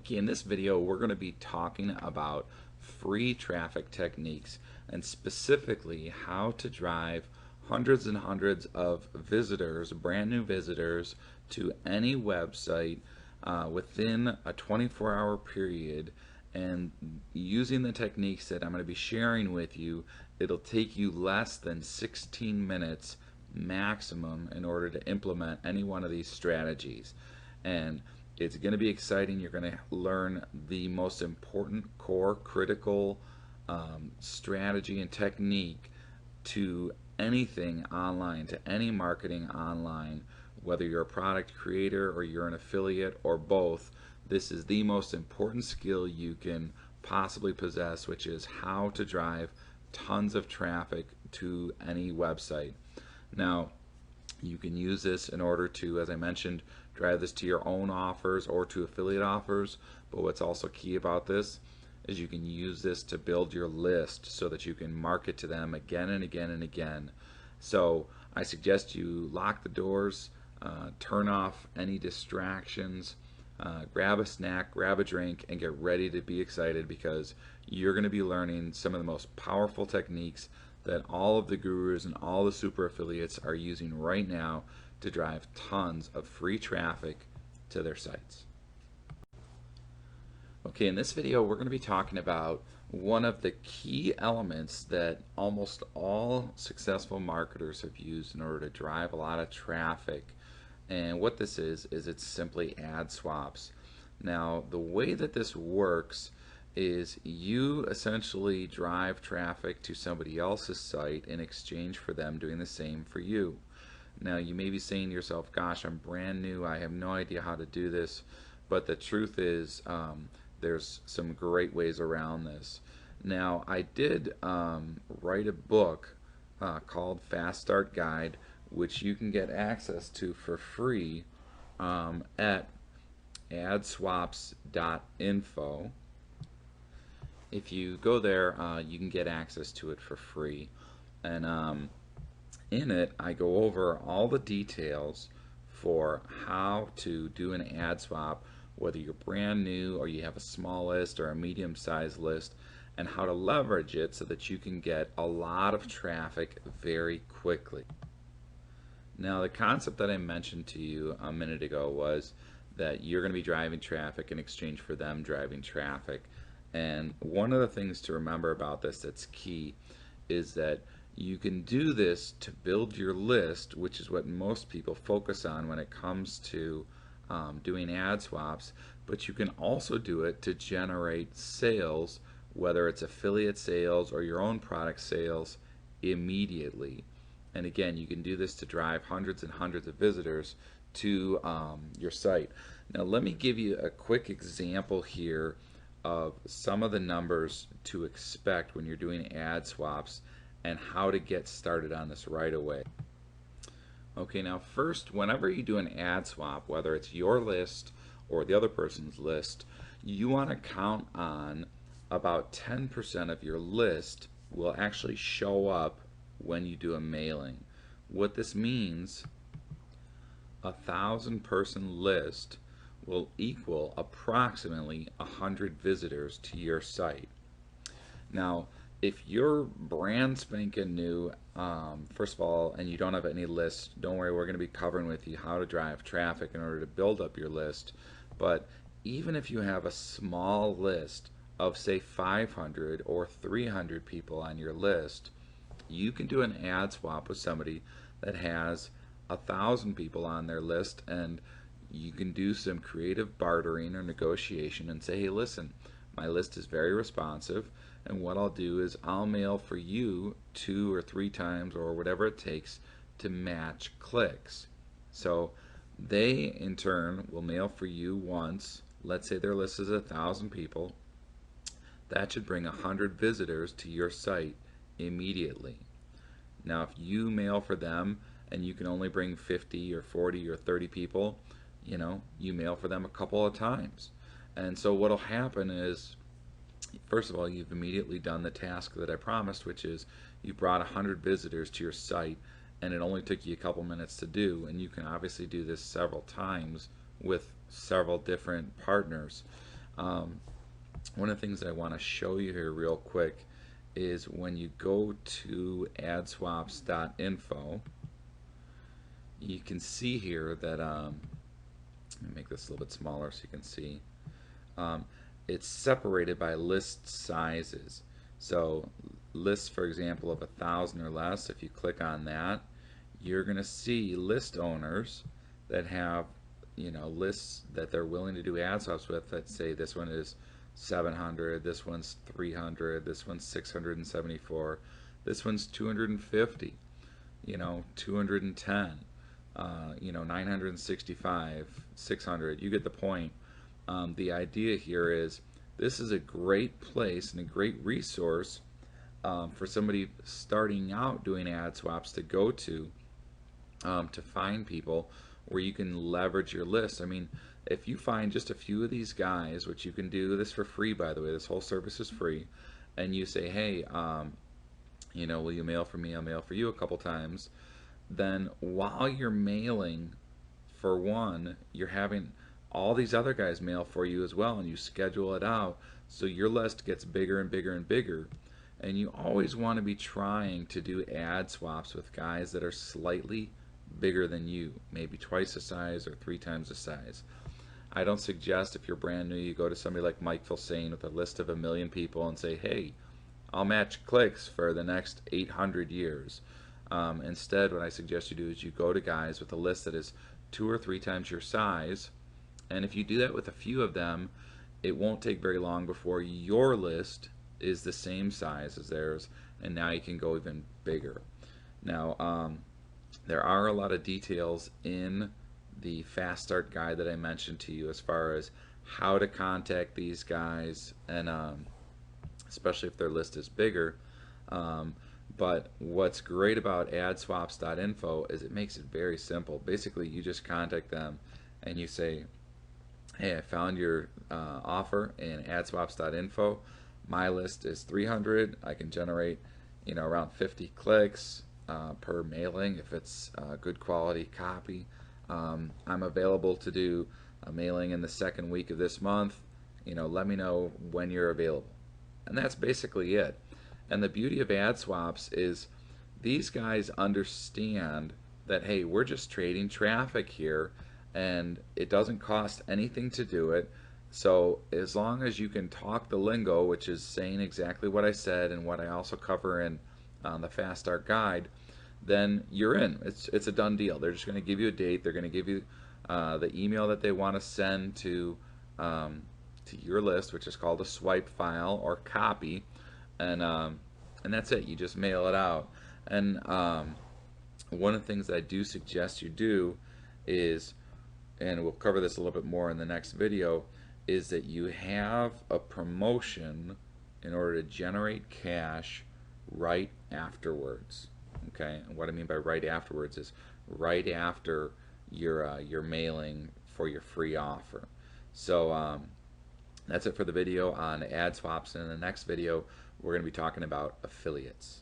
Okay, in this video we're going to be talking about free traffic techniques and specifically how to drive hundreds and hundreds of visitors, brand new visitors, to any website within a 24-hour period. And using the techniques that I'm going to be sharing with you, it'll take you less than 16 minutes maximum in order to implement any one of these strategies. And it's going to be exciting. You're going to learn the most important core critical strategy and technique to anything online, to any marketing online, whether you're a product creator or you're an affiliate or both. This is the most important skill you can possibly possess, which is how to drive tons of traffic to any website. Now, you can use this in order to, as I mentioned, drive this to your own offers or to affiliate offers. But what's also key about this is you can use this to build your list so that you can market to them again and again and again. So I suggest you lock the doors, turn off any distractions, grab a snack, grab a drink, and get ready to be excited, because you're going to be learning some of the most powerful techniques that all of the gurus and all the super affiliates are using right now to drive tons of free traffic to their sites. Okay, in this video we're going to be talking about one of the key elements that almost all successful marketers have used in order to drive a lot of traffic. And what this is it's simply ad swaps. Now, the way that this works is you essentially drive traffic to somebody else's site in exchange for them doing the same for you. Now, you may be saying to yourself, gosh, I'm brand new, I have no idea how to do this. But the truth is there's some great ways around this. Now, I did write a book called Fast Start Guide, which you can get access to for free at adswaps.info. If you go there, you can get access to it for free. And in it, I go over all the details for how to do an ad swap, whether you're brand new or you have a small list or a medium-sized list, and how to leverage it so that you can get a lot of traffic very quickly. Now, the concept that I mentioned to you a minute ago was that you're going to be driving traffic in exchange for them driving traffic. And one of the things to remember about this that's key is that you can do this to build your list, which is what most people focus on when it comes to doing ad swaps, but you can also do it to generate sales, whether it's affiliate sales or your own product sales, immediately. And again, you can do this to drive hundreds and hundreds of visitors to your site. Now, let me give you a quick example here of some of the numbers to expect when you're doing ad swaps and how to get started on this right away. Okay, now first, whenever you do an ad swap, whether it's your list or the other person's list, you want to count on about 10% of your list will actually show up when you do a mailing. What this means, 1,000-person list will equal approximately 100 visitors to your site. Now, if you're brand spanking new, first of all, and you don't have any lists, don't worry, we're going to be covering with you how to drive traffic in order to build up your list. But even if you have a small list of, say, 500 or 300 people on your list, you can do an ad swap with somebody that has 1,000 people on their list, and you can do some creative bartering or negotiation and say, hey, listen, my list is very responsive, and what I'll do is I'll mail for you 2 or 3 times or whatever it takes to match clicks. So they in turn will mail for you once. Let's say their list is 1,000 people. That should bring 100 visitors to your site immediately. Now, if you mail for them and you can only bring 50 or 40 or 30 people, you mail for them a couple of times. And so what'll happen is, first of all, you've immediately done the task that I promised, which is you brought 100 visitors to your site, and it only took you a couple minutes to do. And you can obviously do this several times with several different partners. Um, One of the things that I want to show you here real quick is when you go to adswaps.info, you can see here that let me make this a little bit smaller so you can see. Um, it's separated by list sizes. So lists, for example, of 1,000 or less, if you click on that, you're going to see list owners that have, lists that they're willing to do ad swaps with. Let's say this one is 700, this one's 300, this one's 674, this one's 250, 210, 965, 600. You get the point. The idea here is this is a great place and a great resource for somebody starting out doing ad swaps to go to find people where you can leverage your list. I mean, if you find just a few of these guys, which you can do this for free, by the way, this whole service is free, and you say, hey, will you mail for me? I'll mail for you a couple times. Then while you're mailing for one, you're having all these other guys mail for you as well, and you schedule it out so your list gets bigger and bigger and bigger. And you always want to be trying to do ad swaps with guys that are slightly bigger than you, maybe twice the size or 3 times the size. I don't suggest if you're brand new you go to somebody like Mike Filsain with a list of 1 million people and say, hey, I'll match clicks for the next 800 years. Instead, what I suggest you do is you go to guys with a list that is 2 or 3 times your size, and if you do that with a few of them, it won't take very long before your list is the same size as theirs, and now you can go even bigger. Now, there are a lot of details in the Fast Start guide that I mentioned to you as far as how to contact these guys, and especially if their list is bigger. But what's great about adswaps.info is it makes it very simple. Basically, you just contact them and you say, hey, I found your offer in adswaps.info. My list is 300. I can generate, around 50 clicks per mailing if it's good quality copy. I'm available to do a mailing in the second week of this month. Let me know when you're available. And that's basically it. And the beauty of ad swaps is these guys understand that, hey, we're just trading traffic here and it doesn't cost anything to do it. So as long as you can talk the lingo, which is saying exactly what I said and what I also cover in the Fast Start guide, then you're in. It's a done deal. They're just going to give you a date. They're going to give you the email that they want to send to your list, which is called a swipe file or copy, and that's it. You just mail it out. And one of the things that I do suggest you do is, and we'll cover this a little bit more in the next video, is that you have a promotion in order to generate cash right afterwards. Okay, and what I mean by right afterwards is right after your mailing for your free offer. So that's it for the video on ad swaps, and in the next video we're going to be talking about affiliates.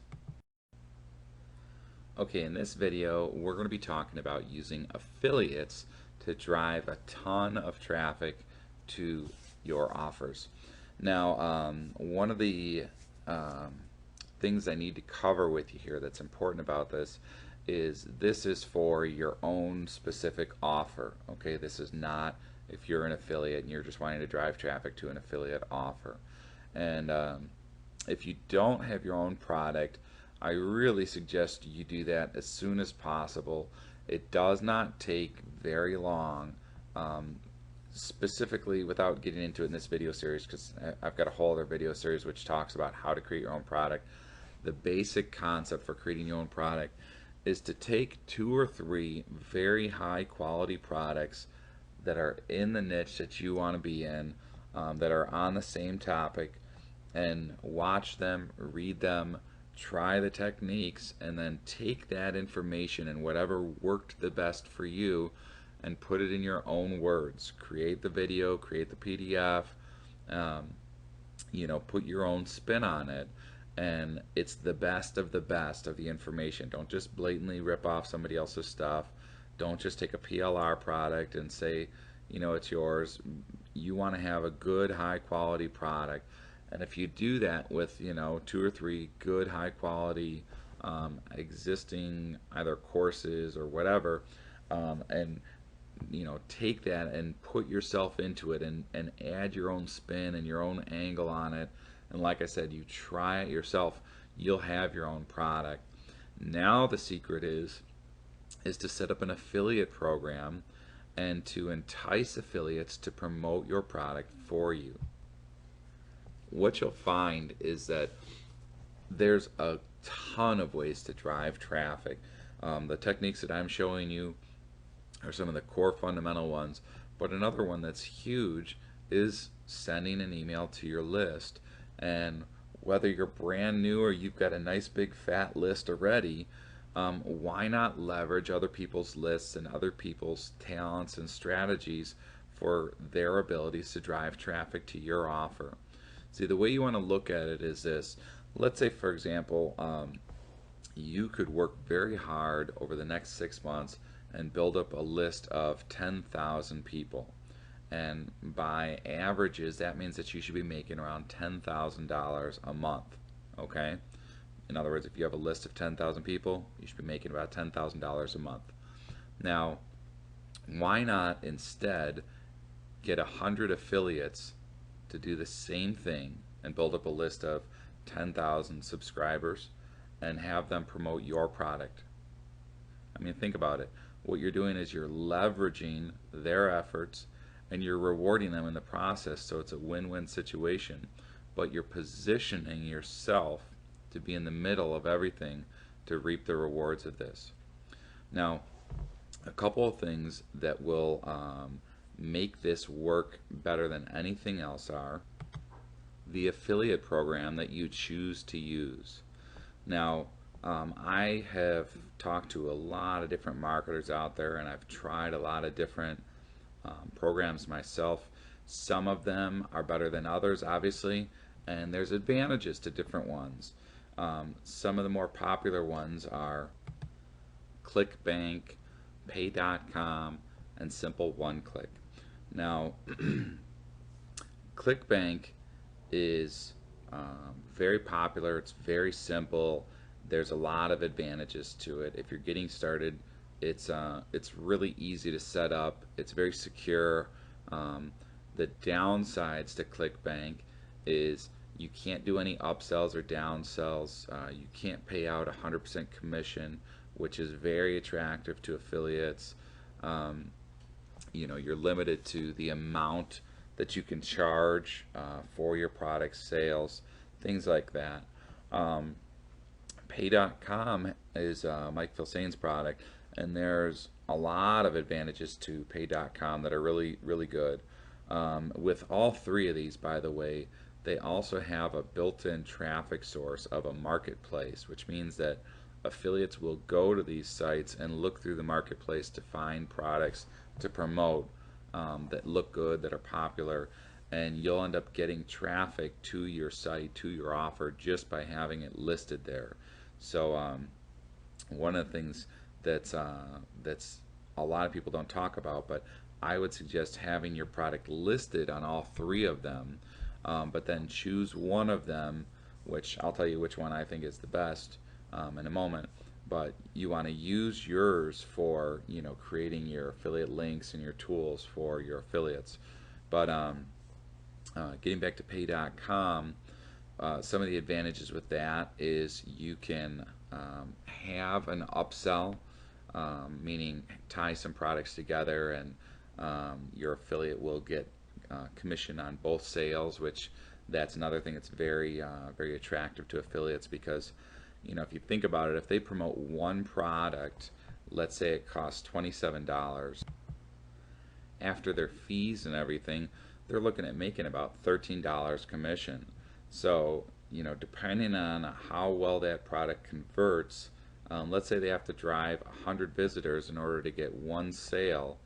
Okay, in this video we're going to be talking about using affiliates to drive a ton of traffic to your offers. Now, one of the things I need to cover with you here that's important about this is for your own specific offer. Okay, this is not if you're an affiliate and you're just wanting to drive traffic to an affiliate offer. And if you don't have your own product, I really suggest you do that as soon as possible. It does not take very long, specifically without getting into it in this video series, because I've got a whole other video series which talks about how to create your own product. The basic concept for creating your own product is to take 2 or 3 very high quality products that are in the niche that you want to be in, that are on the same topic, and watch them, read them, try the techniques, and then take that information and whatever worked the best for you and put it in your own words. Create the video, create the PDF, put your own spin on it, and it's the best of the information. Don't just blatantly rip off somebody else's stuff. Don't just take a PLR product and say, it's yours. you want to have a good high quality product. And if you do that with, you know, 2 or 3 good high quality existing either courses or whatever, and you know, take that and put yourself into it, and add your own spin and your own angle on it, and like I said, you try it yourself, you'll have your own product. Now the secret is to set up an affiliate program and to entice affiliates to promote your product for you. What you'll find is that there's a ton of ways to drive traffic. The techniques that I'm showing you are some of the core fundamental ones, but another one that's huge is sending an email to your list. And whether you're brand new or you've got a nice big fat list already, why not leverage other people's lists and other people's talents and strategies for their abilities to drive traffic to your offer? See, the way you want to look at it is this. Let's say, for example, you could work very hard over the next 6 months and build up a list of 10,000 people. And by averages, that means that you should be making around $10,000 a month. Okay? In other words, if you have a list of 10,000 people, you should be making about $10,000 a month. Now, why not instead get 100 affiliates to do the same thing and build up a list of 10,000 subscribers and have them promote your product? I mean, think about it. What you're doing is you're leveraging their efforts and you're rewarding them in the process, so it's a win-win situation. But you're positioning yourself to be in the middle of everything to reap the rewards of this. Now, a couple of things that will make this work better than anything else are the affiliate program that you choose to use. Now, I have talked to a lot of different marketers out there, and I've tried a lot of different programs myself. Some of them are better than others, obviously, and there's advantages to different ones. Some of the more popular ones are ClickBank, Pay.com, and Simple One-Click. Now, ClickBank is very popular. It's very simple. There's a lot of advantages to it. If you're getting started, it's really easy to set up. It's very secure. The downsides to ClickBank is you can't do any upsells or downsells. You can't pay out 100% commission, which is very attractive to affiliates. You know, you're limited to the amount that you can charge for your product sales, things like that. Pay.com is Mike Filsaine's product, and there's a lot of advantages to Pay.com that are really, really good. With all three of these, by the way, they also have a built-in traffic source of a marketplace, which means that affiliates will go to these sites and look through the marketplace to find products to promote that look good, that are popular, and you'll end up getting traffic to your site, to your offer, just by having it listed there. So one of the things that's a lot of people don't talk about, but I would suggest having your product listed on all three of them, but then choose one of them, which I'll tell you which one I think is the best in a moment. But you want to use yours for, you know, creating your affiliate links and your tools for your affiliates. But getting back to Pay.com, some of the advantages with that is you can have an upsell, meaning tie some products together, and your affiliate will get commission on both sales, which that's another thing that's very very attractive to affiliates, because you know, if you think about it, if they promote one product, let's say it costs $27, after their fees and everything, they're looking at making about $13 commission. So, you know, depending on how well that product converts, let's say they have to drive 100 visitors in order to get one sale,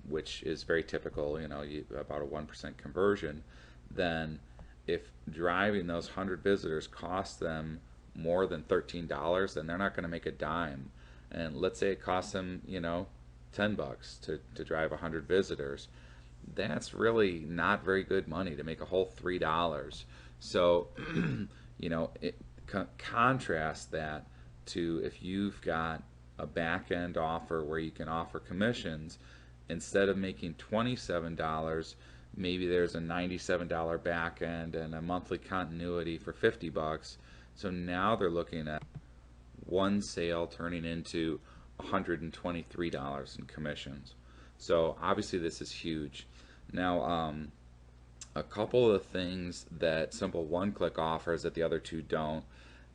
which is very typical, you know, about a 1% conversion, then if driving those 100 visitors costs them more than $13, then they're not going to make a dime. And let's say it costs them, you know, $10 to drive 100 visitors. that's really not very good money to make a whole $3. So, contrast that to if you've got a back end offer where you can offer commissions, instead of making $27, maybe there's a $97 back end and a monthly continuity for $50. So now they're looking at one sale turning into $123 in commissions. So obviously this is huge. Now, a couple of things that Simple One Click offers that the other two don't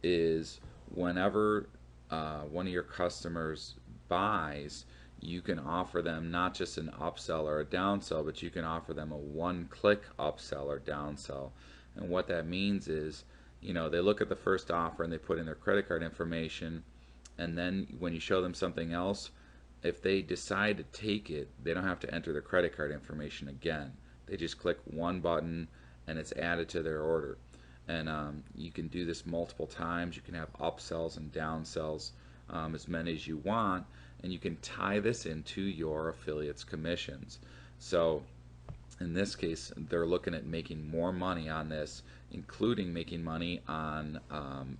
is whenever one of your customers buys, you can offer them not just an upsell or a downsell, but you can offer them a one-click upsell or downsell. And what that means is, they look at the first offer and they put in their credit card information, and then when you show them something else, if they decide to take it, they don't have to enter their credit card information again. They just click one button and it's added to their order. And you can do this multiple times. You can have upsells and downsells, as many as you want, and you can tie this into your affiliates commissions. So in this case, they're looking at making more money on this, including making money on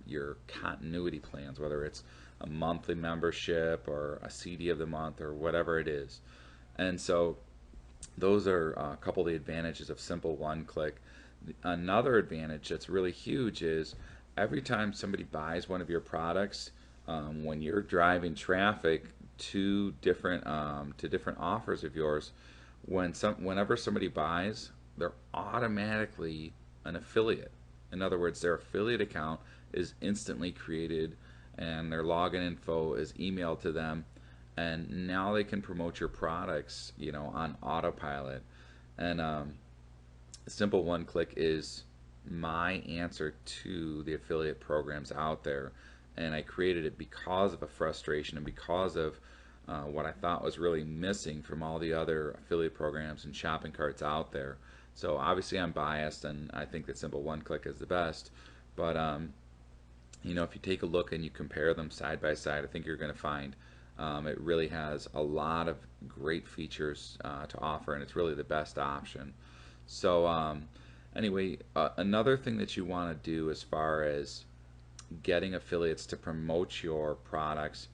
your continuity plans, whether it's a monthly membership or a CD of the month or whatever it is. And so those are a couple of the advantages of Simple One Click. Another advantage that's really huge is every time somebody buys one of your products, when you're driving traffic to different offers of yours, whenever somebody buys, they're automatically an affiliate. In other words, their affiliate account is instantly created and their login info is emailed to them, and now they can promote your products, on autopilot. And Simple One Click is my answer to the affiliate programs out there, and I created it because of a frustration and because of what I thought was really missing from all the other affiliate programs and shopping carts out there. So obviously I'm biased and I think that Simple One Click is the best, but if you take a look and you compare them side by side, I think you're going to find it really has a lot of great features to offer, and it's really the best option. So anyway, another thing that you want to do as far as getting affiliates to promote your products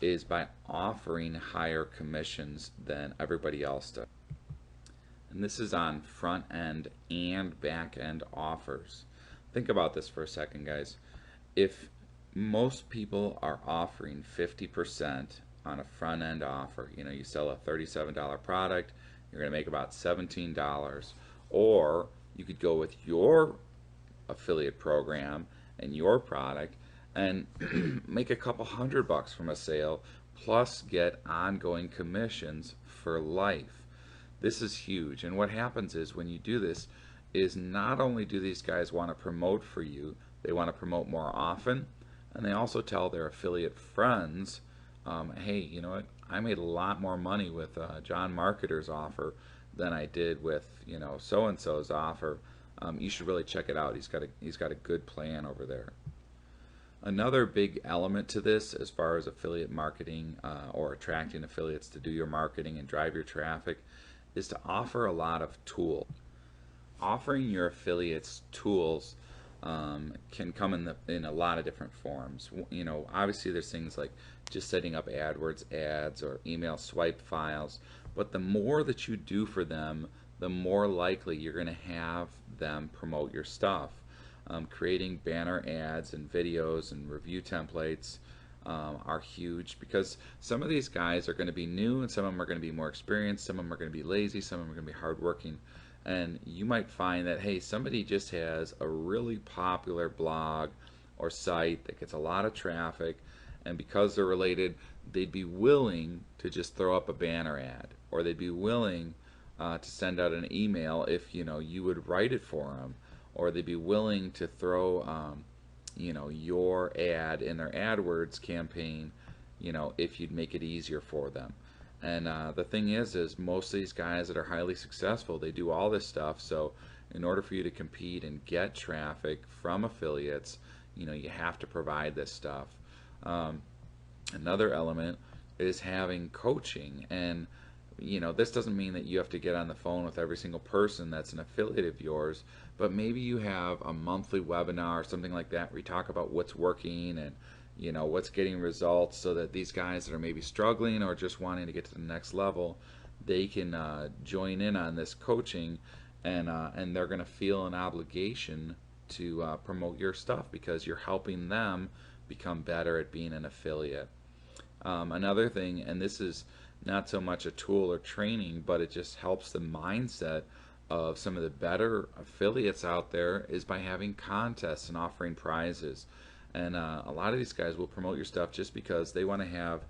is by offering higher commissions than everybody else does. And this is on front end and back end offers. Think about this for a second, guys. If most people are offering 50% on a front end offer, you sell a $37 product, you're going to make about $17. Or you could go with your affiliate program and your product and make a couple $100 from a sale, plus get ongoing commissions for life. This is huge. And what happens is when you do this is not only do these guys want to promote for you, they want to promote more often, and they also tell their affiliate friends, hey, you know what, I made a lot more money with John Marketer's offer than I did with so-and-so's offer. You should really check it out. He's got a good plan over there. Another big element to this as far as affiliate marketing or attracting affiliates to do your marketing and drive your traffic is to offer a lot of tools. Offering your affiliates tools can come in a lot of different forms. Obviously there's things like just setting up AdWords ads or email swipe files, but the more that you do for them, the more likely you're going to have them promote your stuff. Creating banner ads and videos and review templates are huge, because some of these guys are going to be new and some of them are going to be more experienced, some of them are going to be lazy, some of them are going to be hardworking. And you might find that, hey, somebody just has a really popular blog or site that gets a lot of traffic, and because they're related, they'd be willing to just throw up a banner ad, or they'd be willing to send out an email if you would write it for them, or they'd be willing to throw your ad in their AdWords campaign if you'd make it easier for them. And the thing is most of these guys that are highly successful, they do all this stuff. So in order for you to compete and get traffic from affiliates, you have to provide this stuff. Another element is having coaching. And this doesn't mean that you have to get on the phone with every single person that's an affiliate of yours, but maybe you have a monthly webinar or something like that where you talk about what's working and what's getting results, so that these guys that are maybe struggling or just wanting to get to the next level, they can join in on this coaching, and they're going to feel an obligation to promote your stuff because you're helping them become better at being an affiliate. Another thing, and this is not so much a tool or training, but it just helps the mindset of some of the better affiliates out there, is by having contests and offering prizes. And a lot of these guys will promote your stuff just because they want to have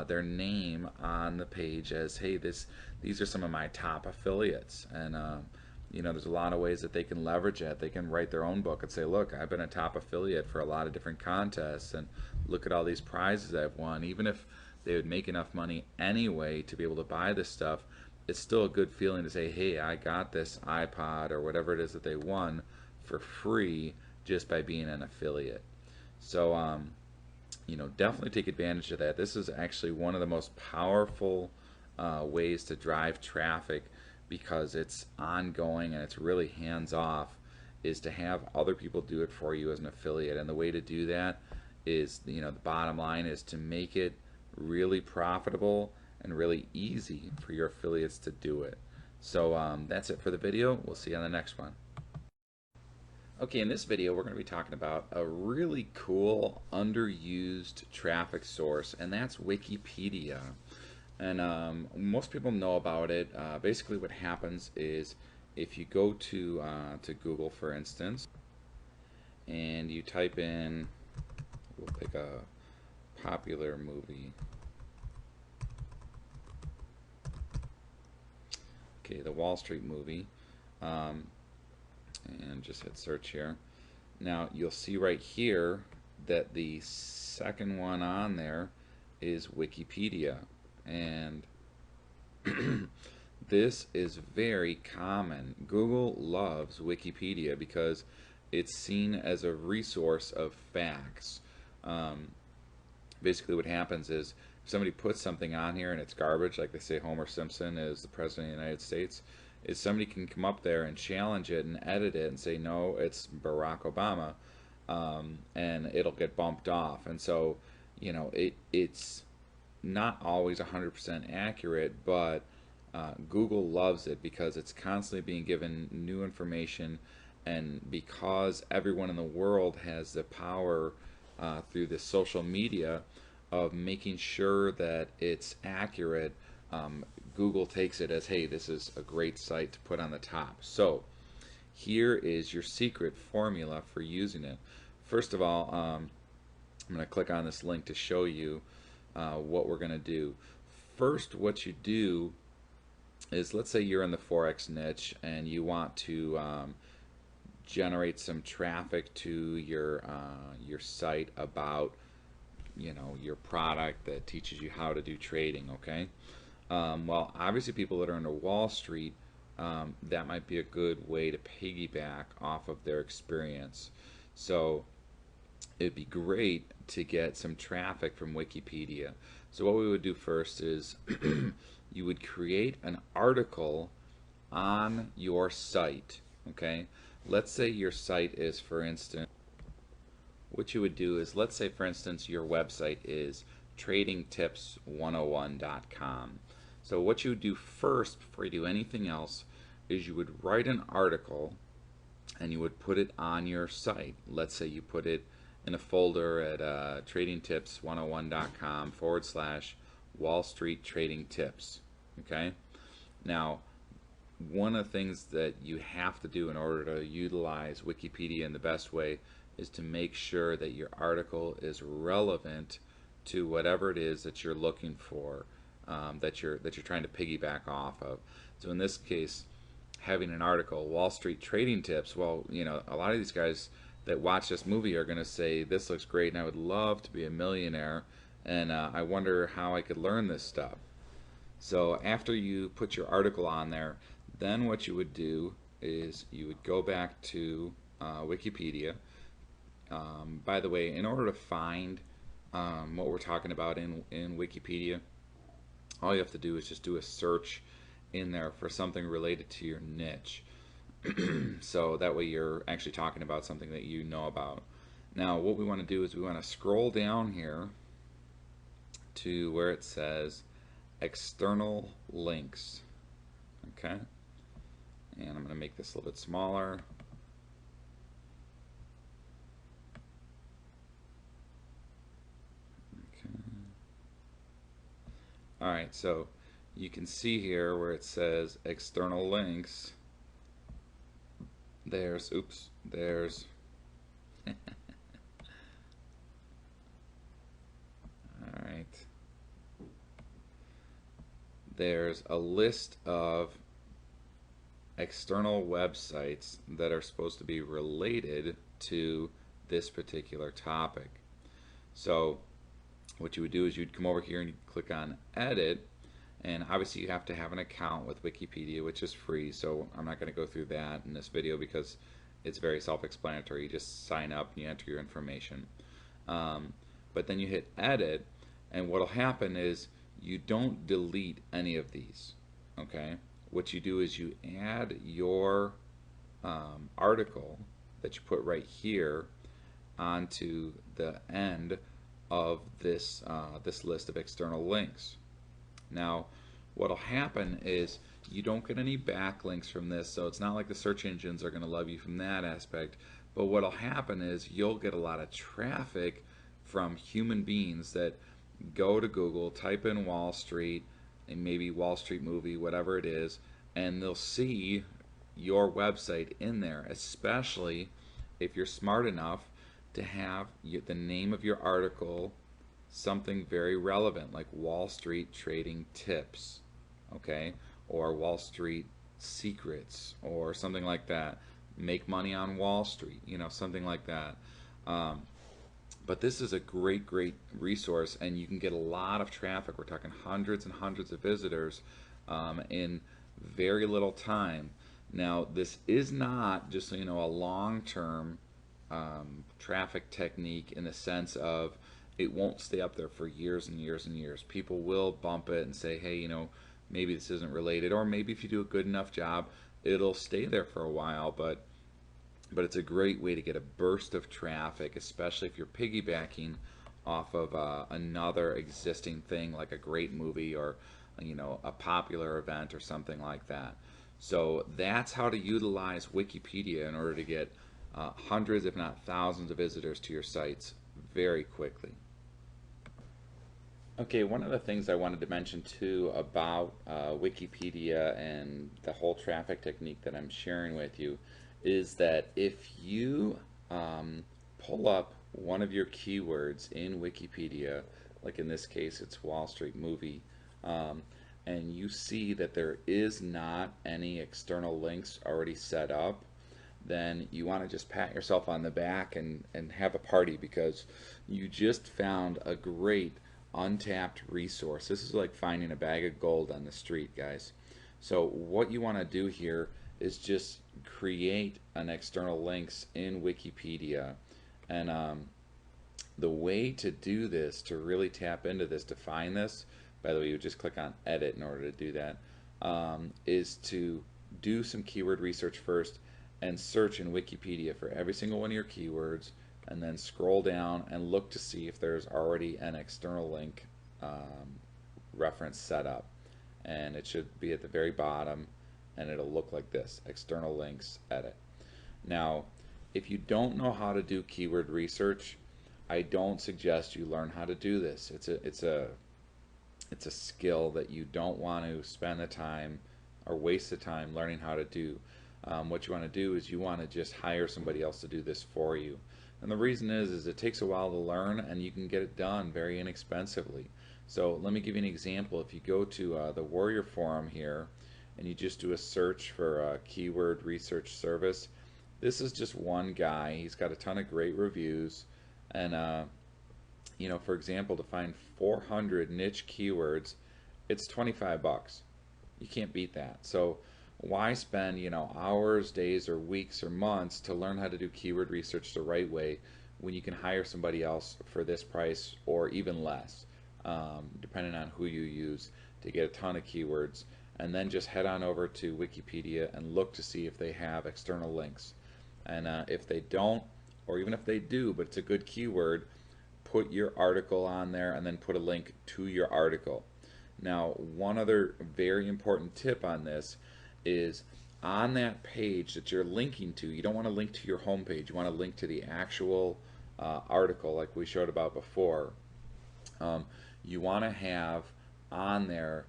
their name on the page as, hey, these are some of my top affiliates. And there's a lot of ways that they can leverage it. They can write their own book and say, look, I've been a top affiliate for a lot of different contests, and look at all these prizes I've won. Even if they would make enough money anyway to be able to buy this stuff, it's still a good feeling to say, hey, I got this iPod or whatever it is that they won for free just by being an affiliate. So definitely take advantage of that. This is actually one of the most powerful ways to drive traffic, because it's ongoing and it's really hands off, is to have other people do it for you as an affiliate. And the way to do that is, the bottom line is to make it really profitable and really easy for your affiliates to do it. So that's it for the video. We'll see you on the next one. Okay, in this video we're going to be talking about a really cool underused traffic source, and that's Wikipedia. And most people know about it. Basically what happens is, if you go to Google, for instance, and you type in, we'll pick a popular movie. Okay, the Wall Street movie. And just hit search here. Now you'll see right here that the second one on there is Wikipedia. And this is very common. Google loves Wikipedia because it's seen as a resource of facts. Basically what happens is, if somebody puts something on here and it's garbage, like they say Homer Simpson is the President of the United States, is somebody can come up there and challenge it and edit it and say, no, it's Barack Obama, and it'll get bumped off. And so, it's not always 100% accurate, but Google loves it because it's constantly being given new information, and because everyone in the world has the power through the social media of making sure that it's accurate, Google takes it as, hey, this is a great site to put on the top. So here is your secret formula for using it. First of all, I'm going to click on this link to show you what we're going to do. First, what you do is, let's say you're in the Forex niche and you want to generate some traffic to your site about your product that teaches you how to do trading. Okay, well, obviously people that are into Wall Street, that might be a good way to piggyback off of their experience. So it'd be great to get some traffic from Wikipedia. So what we would do first is you would create an article on your site. Okay, let's say your site is, for instance, what you would do is, let's say for instance your website is tradingtips101.com. So what you would do first, before you do anything else, is you would write an article and you would put it on your site. Let's say you put it in a folder at tradingtips101.com/Wall Street Trading Tips. Okay, now one of the things that you have to do in order to utilize Wikipedia in the best way is to make sure that your article is relevant to whatever it is that you're looking for, that you're trying to piggyback off of. So in this case, having an article, Wall Street Trading Tips, well, a lot of these guys that watch this movie are going to say, this looks great and I would love to be a millionaire, and I wonder how I could learn this stuff. So after you put your article on there, then what you would do is you would go back to Wikipedia. By the way, in order to find what we're talking about in Wikipedia, all you have to do is just do a search in there for something related to your niche. So that way you're actually talking about something that you know about. Now what we want to do is we want to scroll down here to where it says external links. Okay, and I'm going to make this a little bit smaller. Okay. Alright, so you can see here where it says external links. There's, oops, there's alright, there's a list of external websites that are supposed to be related to this particular topic. So what you would do is you'd come over here and you'd click on edit, and obviously you have to have an account with Wikipedia, which is free, so I'm not going to go through that in this video because it's very self-explanatory. You just sign up and you enter your information, but then you hit edit, and what will happen is you don't delete any of these. Okay, what you do is you add your article that you put right here onto the end of this this list of external links. Now what'll happen is you don't get any backlinks from this, so it's not like the search engines are going to love you from that aspect, but what'll happen is you'll get a lot of traffic from human beings that go to Google, type in Wall Street and maybe Wall Street movie, whatever it is, and they'll see your website in there, especially if you're smart enough to have the name of your article something very relevant, like Wall Street trading tips, okay, or Wall Street secrets, or something like that. Make money on Wall Street, you know, something like that. But this is a great resource, and you can get a lot of traffic. We're talking hundreds and hundreds of visitors in very little time. Now this is not, just so you know, a long-term traffic technique in the sense of it won't stay up there for years and years and years. People will bump it and say, hey, you know, maybe this isn't related, or maybe if you do a good enough job it'll stay there for a while, but it's a great way to get a burst of traffic, especially if you're piggybacking off of another existing thing like a great movie, or you know, a popular event or something like that. So that's how to utilize Wikipedia in order to get hundreds if not thousands of visitors to your sites very quickly. Okay, one of the things I wanted to mention too about Wikipedia and the whole traffic technique that I'm sharing with you is that if you pull up one of your keywords in Wikipedia, like in this case it's Wall Street movie, and you see that there is not any external links already set up, then you want to just pat yourself on the back and have a party, because you just found a great untapped resource. This is like finding a bag of gold on the street, guys. So what you want to do here is just create an external links in Wikipedia, and the way to do this, to really tap into this, to find this, by the way, you just click on edit in order to do that, is to do some keyword research first and search in Wikipedia for every single one of your keywords, and then scroll down and look to see if there's already an external link reference set up, and it should be at the very bottom, and it'll look like this: external links, edit. Now if you don't know how to do keyword research, I don't suggest you learn how to do this. It's a skill that you don't want to spend the time or waste the time learning how to do. What you want to do is you want to just hire somebody else to do this for you. And the reason is it takes a while to learn, and you can get it done very inexpensively. So let me give you an example. If you go to the Warrior Forum here and you just do a search for keyword research service, this is just one guy. He's got a ton of great reviews, and you know, for example, to find 400 niche keywords, it's 25 bucks. You can't beat that. So why spend, you know, hours, days, or weeks, or months to learn how to do keyword research the right way when you can hire somebody else for this price or even less, depending on who you use, to get a ton of keywords, and then just head on over to Wikipedia and look to see if they have external links. And if they don't, or even if they do, but it's a good keyword, put your article on there and then put a link to your article. Now, one other very important tip on this is on that page that you're linking to, you don't want to link to your home page. You want to link to the actual article like we showed about before. You want to have on there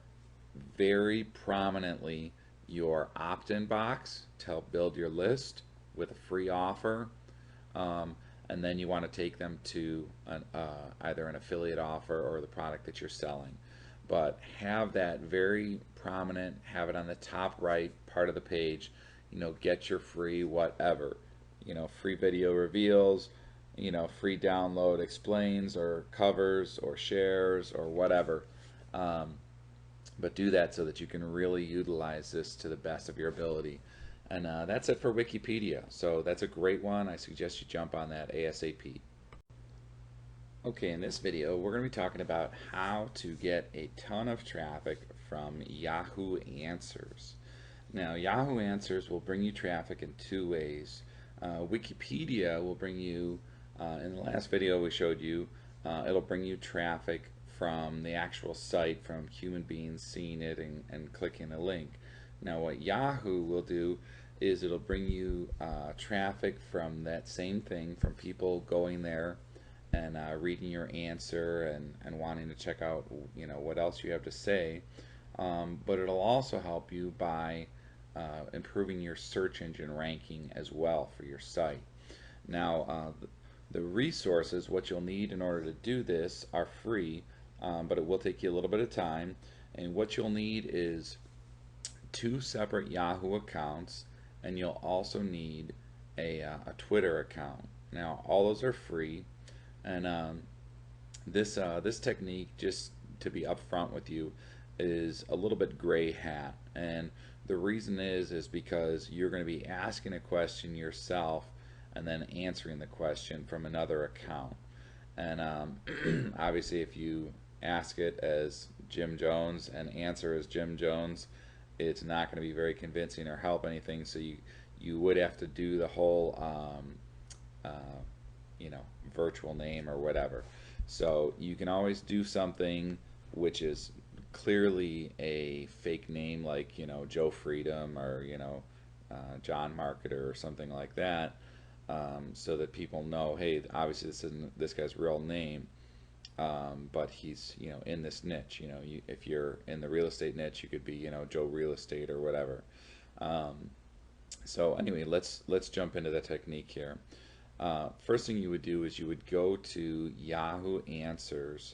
very prominently your opt-in box to help build your list with a free offer, and then you want to take them to either an affiliate offer or the product that you're selling. But have that very prominent, have it on the top right part of the page, get your free whatever, free video reveals, free download explains or covers or shares or whatever. But do that so that you can really utilize this to the best of your ability. And that's it for Wikipedia. So that's a great one. I suggest you jump on that ASAP. Okay, in this video we're going to be talking about how to get a ton of traffic from Yahoo Answers. Now, Yahoo Answers will bring you traffic in two ways. Wikipedia will bring you, in the last video we showed you, it'll bring you traffic from the actual site, from human beings seeing it and clicking a link. Now, what Yahoo will do is it'll bring you traffic from that same thing, from people going there and reading your answer and wanting to check out what else you have to say, but it'll also help you by improving your search engine ranking as well for your site. Now, the resources, what you'll need in order to do this, are free, but it will take you a little bit of time. And what you'll need is 2 separate Yahoo accounts, and you'll also need a Twitter account. Now, all those are free, and this technique, just to be upfront with you, is a little bit gray hat. And the reason is because you're going to be asking a question yourself and then answering the question from another account. And obviously, if you ask it as Jim Jones and answer as Jim Jones, it's not going to be very convincing or help anything. So you would have to do the whole virtual name or whatever. So you can always do something which is clearly a fake name, like Joe Freedom or John Marketer or something like that, so that people know, hey, obviously this isn't this guy's real name, but he's in this niche. If you're in the real estate niche, you could be Joe Real Estate or whatever. So anyway, let's jump into the technique here. First thing you would do is you would go to Yahoo Answers,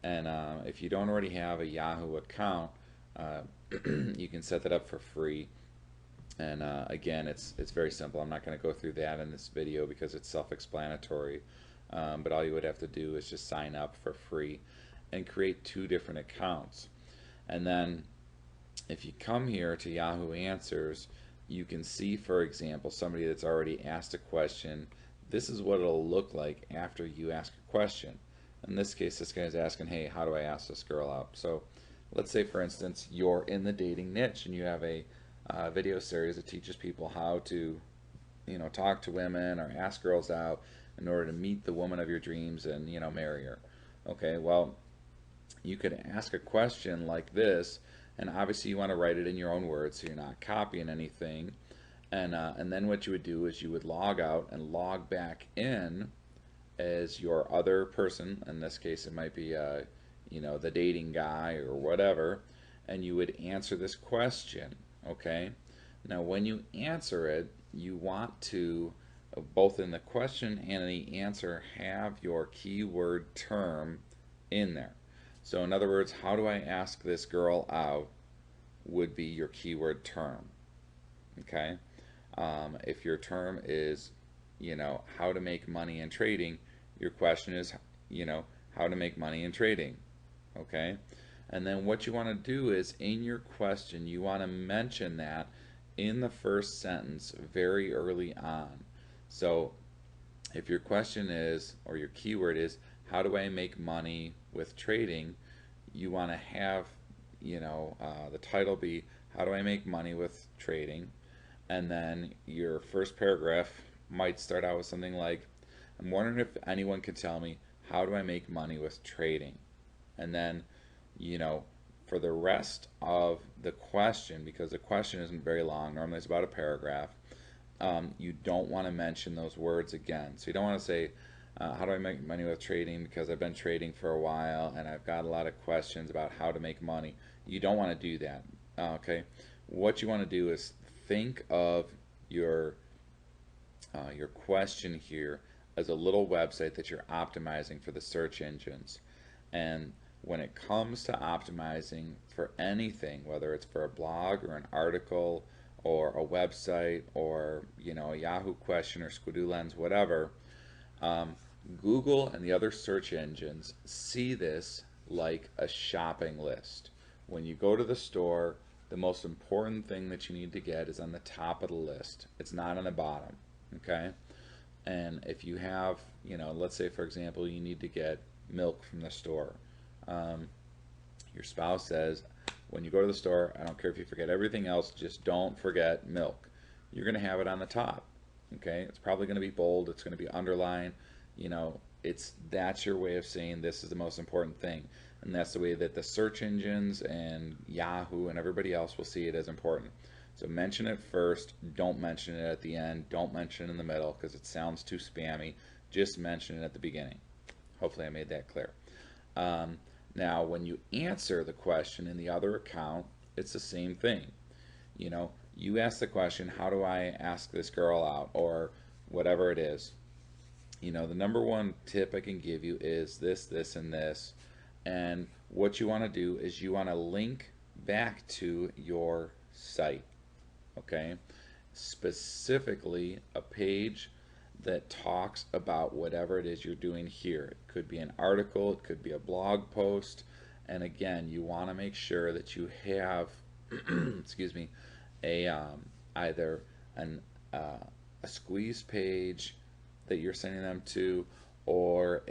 and if you don't already have a Yahoo account, you can set that up for free. And again, it's very simple. I'm not going to go through that in this video because it's self-explanatory, but all you would have to do is just sign up for free and create 2 different accounts. And then if you come here to Yahoo Answers, you can see, for example, somebody that's already asked a question. This is what it'll look like after you ask a question. In this case, this guy's asking, hey, how do I ask this girl out? So let's say, for instance, you're in the dating niche and you have a video series that teaches people how to talk to women or ask girls out in order to meet the woman of your dreams and marry her. Okay, well, you could ask a question like this, and obviously you want to write it in your own words so you're not copying anything. And then what you would do is you would log out and log back in as your other person. In this case, it might be the dating guy or whatever, and you would answer this question. Okay, now when you answer it, you want to, both in the question and the answer, have your keyword term in there. So in other words, how do I ask this girl out would be your keyword term. Okay, if your term is how to make money in trading, your question is how to make money in trading. Okay, and then what you want to do is, in your question, you want to mention that in the first sentence very early on. So if your question is, or your keyword is, how do I make money with trading, you want to have the title be, how do I make money with trading? And then your first paragraph might start out with something like, I'm wondering if anyone can tell me, how do I make money with trading? And then, you know, for the rest of the question, because the question isn't very long, normally it's about a paragraph, you don't want to mention those words again. So you don't want to say, how do I make money with trading because I've been trading for a while and I've got a lot of questions about how to make money. You don't want to do that. Okay? What you want to do is think of your question here as a little website that you're optimizing for the search engines. And when it comes to optimizing for anything, whether it's for a blog or an article or a website or a Yahoo question or Squidoo Lens, whatever, Google and the other search engines see this like a shopping list. When you go to the store, the most important thing that you need to get is on the top of the list. It's not on the bottom, okay? And if you have, let's say for example, you need to get milk from the store. Your spouse says, when you go to the store, I don't care if you forget everything else, just don't forget milk. You're going to have it on the top, okay? It's probably going to be bold, it's going to be underlined, that's your way of saying this is the most important thing. And that's the way that the search engines and Yahoo and everybody else will see it as important. So mention it first, don't mention it at the end, don't mention it in the middle because it sounds too spammy. Just mention it at the beginning. Hopefully I made that clear. Now when you answer the question in the other account, it's the same thing. You ask the question, how do I ask this girl out, or whatever it is. The number one tip I can give you is this, this, and this. And what you want to do is you want to link back to your site, okay? Specifically a page that talks about whatever it is you're doing here. It could be an article, it could be a blog post, and again, you want to make sure that you have excuse me, either a squeeze page that you're sending them to, or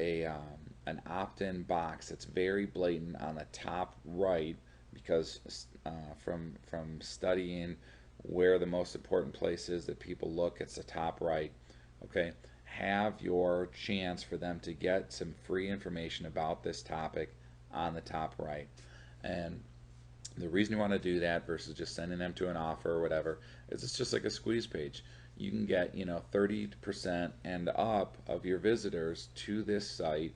an opt-in box that's very blatant on the top right, because from studying where the most important place is that people look, it's the top right. Okay, have your chance for them to get some free information about this topic on the top right. And the reason you want to do that versus just sending them to an offer or whatever is it's just like a squeeze page. You can get 30% and up of your visitors to this site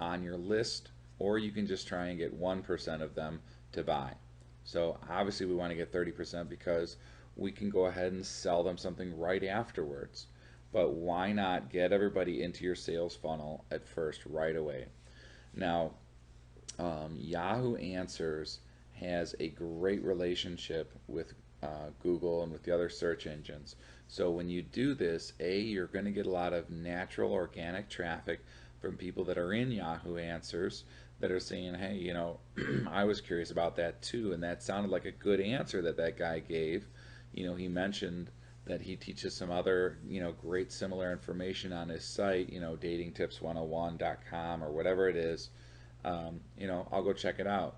on your list, or you can just try and get 1% of them to buy. So obviously we want to get 30% because we can go ahead and sell them something right afterwards. But why not get everybody into your sales funnel at first right away? Now, Yahoo Answers has a great relationship with Google and with the other search engines. So when you do this, you're going to get a lot of natural organic traffic from people that are in Yahoo Answers that are saying, hey, I was curious about that too, and that sounded like a good answer that guy gave. He mentioned that he teaches some other, great similar information on his site, datingtips101.com or whatever it is. I'll go check it out.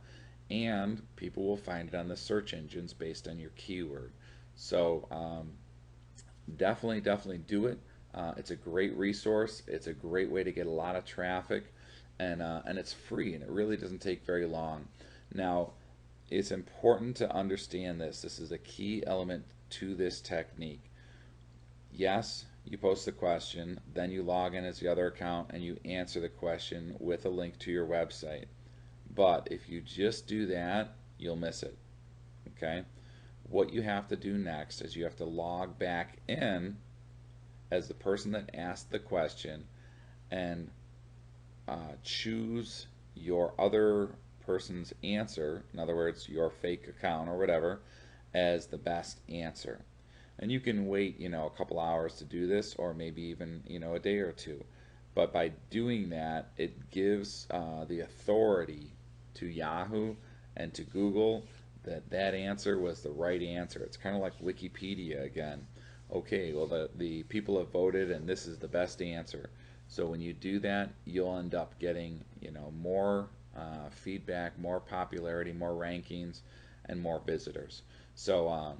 And people will find it on the search engines based on your keyword. So definitely do it. It's a great resource. It's a great way to get a lot of traffic, and it's free, and it really doesn't take very long. Now, it's important to understand this. This is a key element to this technique. Yes, you post the question, then you log in as the other account and you answer the question with a link to your website. But if you just do that, you'll miss it. Okay? What you have to do next is you have to log back in as the person that asked the question and choose your other person's answer, in other words, your fake account or whatever, as the best answer. And you can wait, a couple hours to do this, or maybe even, a day or two. But by doing that, it gives the authority to Yahoo and to Google that answer was the right answer. It's kind of like Wikipedia again. Okay, well the people have voted and this is the best answer. So when you do that, you'll end up getting more feedback, more popularity, more rankings, and more visitors. So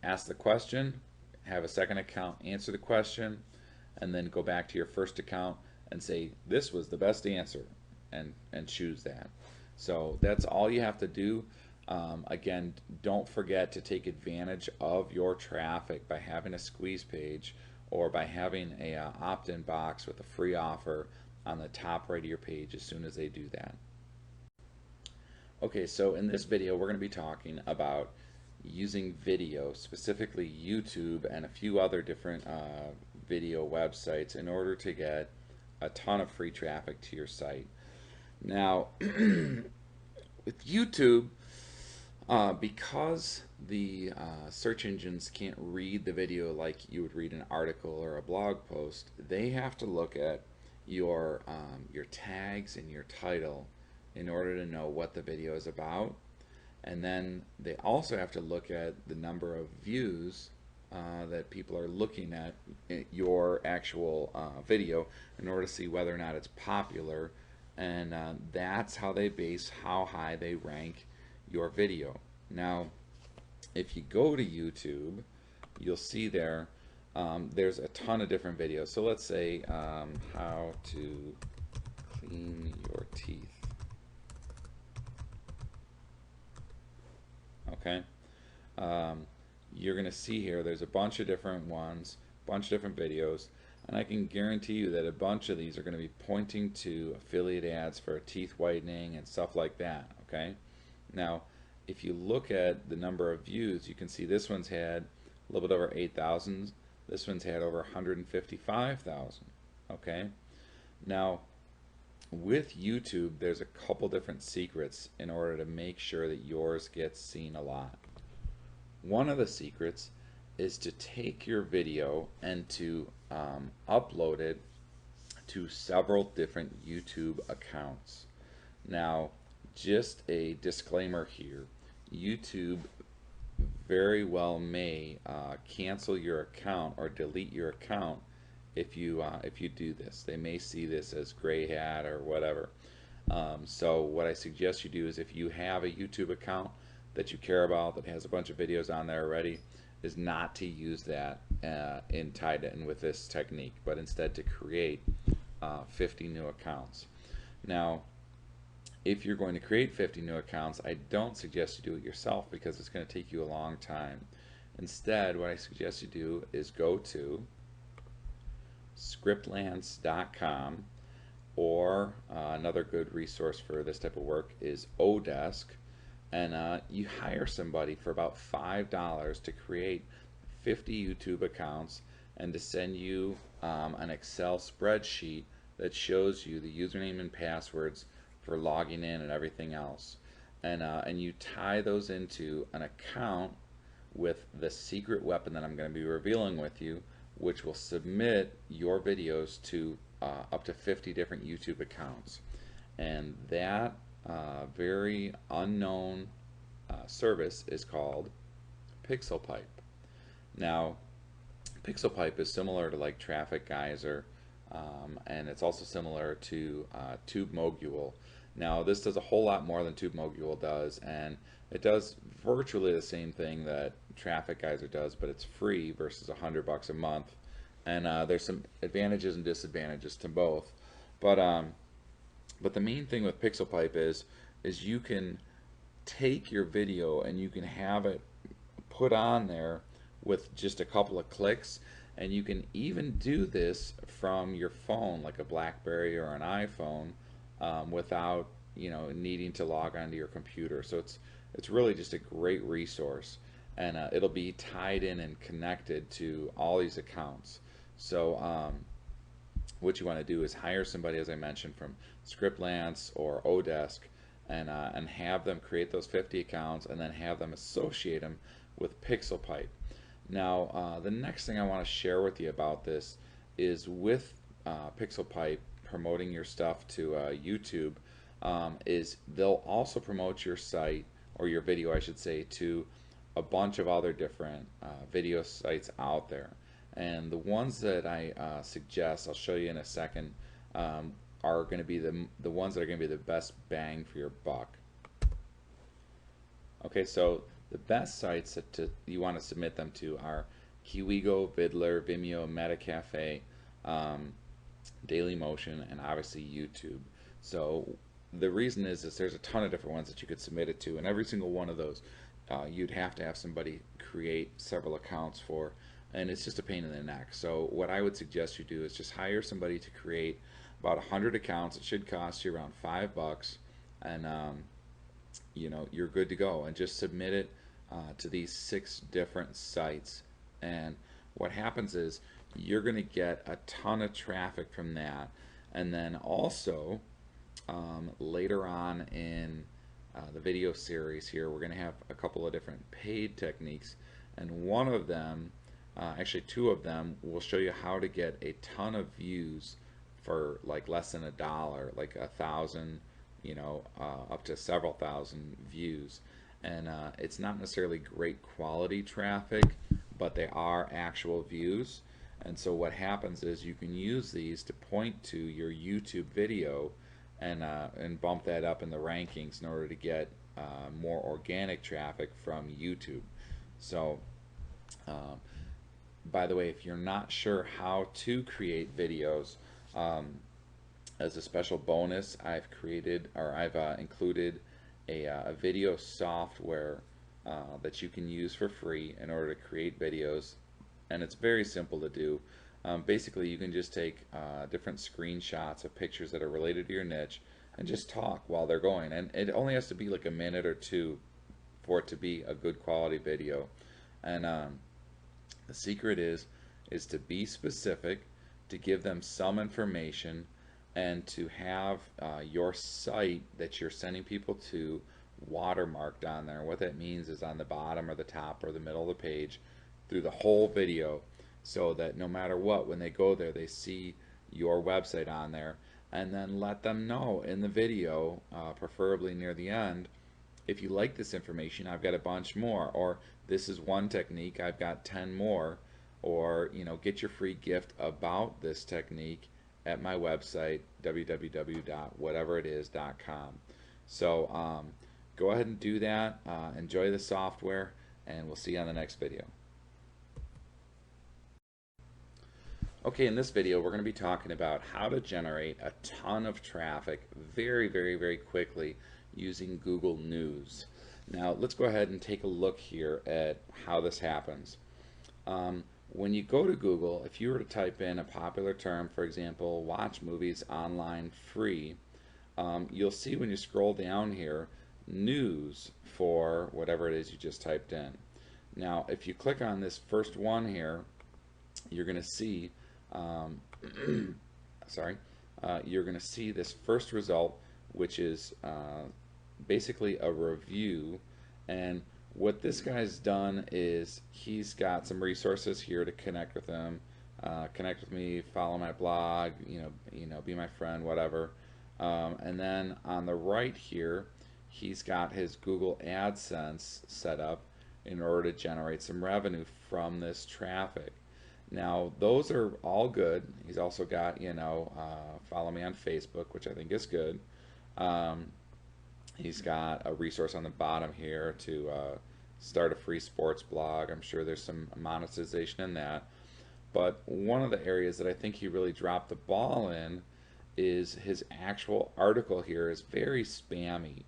ask the question, have a second account answer the question, and then go back to your first account and say this was the best answer, and choose that. So that's all you have to do. Again, don't forget to take advantage of your traffic by having a squeeze page or by having a opt-in box with a free offer on the top right of your page as soon as they do that. Okay, so in this video we're going to be talking about using video, specifically YouTube and a few other different video websites, in order to get a ton of free traffic to your site. Now, with YouTube, because the search engines can't read the video like you would read an article or a blog post, they have to look at your tags and your title in order to know what the video is about. And then they also have to look at the number of views that people are looking at your actual video in order to see whether or not it's popular. And that's how they base how high they rank your video. Now, if you go to YouTube, you'll see there's a ton of different videos. So let's say how to clean your teeth. Okay, you're going to see here there's a bunch of different ones, a bunch of different videos, and I can guarantee you that a bunch of these are going to be pointing to affiliate ads for teeth whitening and stuff like that. Okay, now if you look at the number of views, you can see this one's had a little bit over 8,000, this one's had over 155,000. Okay, now with YouTube, there's a couple different secrets in order to make sure that yours gets seen a lot. One of the secrets is to take your video and to upload it to several different YouTube accounts. Now, just a disclaimer here, YouTube very well may cancel your account or delete your account if you do this. They may see this as gray hat or whatever. So what I suggest you do is, if you have a YouTube account that you care about that has a bunch of videos on there already, is not to use that tied in with this technique, but instead to create 50 new accounts. Now, if you're going to create 50 new accounts, I don't suggest you do it yourself because it's going to take you a long time. Instead, what I suggest you do is go to scriptlance.com, or another good resource for this type of work is Odesk, and you hire somebody for about $5 to create 50 YouTube accounts and to send you an Excel spreadsheet that shows you the username and passwords for logging in and everything else, and you tie those into an account with the secret weapon that I'm going to be revealing with you, which will submit your videos to up to 50 different YouTube accounts. And that very unknown service is called PixelPipe. Now, PixelPipe is similar to like Traffic Geyser, and it's also similar to TubeMogul. Now, this does a whole lot more than TubeMogul does, and it does virtually the same thing that Traffic Geyser does, but it's free versus $100 a month. And there's some advantages and disadvantages to both. But the main thing with PixelPipe is you can take your video and you can have it put on there with just a couple of clicks, and you can even do this from your phone, like a BlackBerry or an iPhone, without needing to log onto your computer. So it's really just a great resource, and it'll be tied in and connected to all these accounts. So what you want to do is hire somebody, as I mentioned, from Scriptlance or Odesk, and have them create those 50 accounts, and then have them associate them with PixelPipe. Now, the next thing I want to share with you about this is, with PixelPipe promoting your stuff to YouTube, is they'll also promote your site, or your video I should say, to a bunch of other different video sites out there. And the ones that I suggest, I'll show you in a second, are going to be the ones that are going to be the best bang for your buck. Okay, so the best sites you want to submit them to are Kiwigo, Vidler, Vimeo, Metacafe, Dailymotion, and obviously YouTube. So the reason is there's a ton of different ones that you could submit it to, and every single one of those you'd have to have somebody create several accounts for, and it's just a pain in the neck. So what I would suggest you do is just hire somebody to create about 100 accounts. It should cost you around $5, and you know, you're good to go, and just submit it to these 6 different sites. And what happens is you're going to get a ton of traffic from that, and then also later on in the video series here, we're going to have a couple of different paid techniques, and one of them, actually 2 of them, will show you how to get a ton of views for like less than $1, like 1,000, you know, up to several thousand views. And it's not necessarily great quality traffic, but they are actual views. And so what happens is you can use these to point to your YouTube video and bump that up in the rankings in order to get more organic traffic from YouTube. So by the way, if you're not sure how to create videos, as a special bonus, I've included a video software that you can use for free in order to create videos, and it's very simple to do. Basically, you can just take different screenshots of pictures that are related to your niche and just talk while they're going, and it only has to be like a minute or 2 for it to be a good quality video. And the secret is to be specific, to give them some information, and to have your site that you're sending people to watermarked on there. What that means is on the bottom or the top or the middle of the page through the whole video, so that no matter what, when they go there, they see your website on there. And then let them know in the video, preferably near the end, if you like this information, I've got a bunch more, or this is one technique, I've got 10 more, or you know, get your free gift about this technique at my website, www.whateveritis.com. So go ahead and do that. Enjoy the software, and we'll see you on the next video. Okay, in this video we're going to be talking about how to generate a ton of traffic very quickly using Google News. Now let's go ahead and take a look here at how this happens. When you go to Google, if you were to type in a popular term, for example, watch movies online free, you'll see when you scroll down here, news for whatever it is you just typed in. Now if you click on this first one here, you're going to see you're going to see this first result, which is basically a review. And what this guy's done is he's got some resources here to connect with him, connect with me, follow my blog, you know, be my friend, whatever. And then on the right here, he's got his Google AdSense set up in order to generate some revenue from this traffic. Now those are all good. He's also got, you know, follow me on Facebook, which I think is good. He's got a resource on the bottom here to start a free sports blog. I'm sure there's some monetization in that. But one of the areas that I think he really dropped the ball in is his actual article here is very spammy.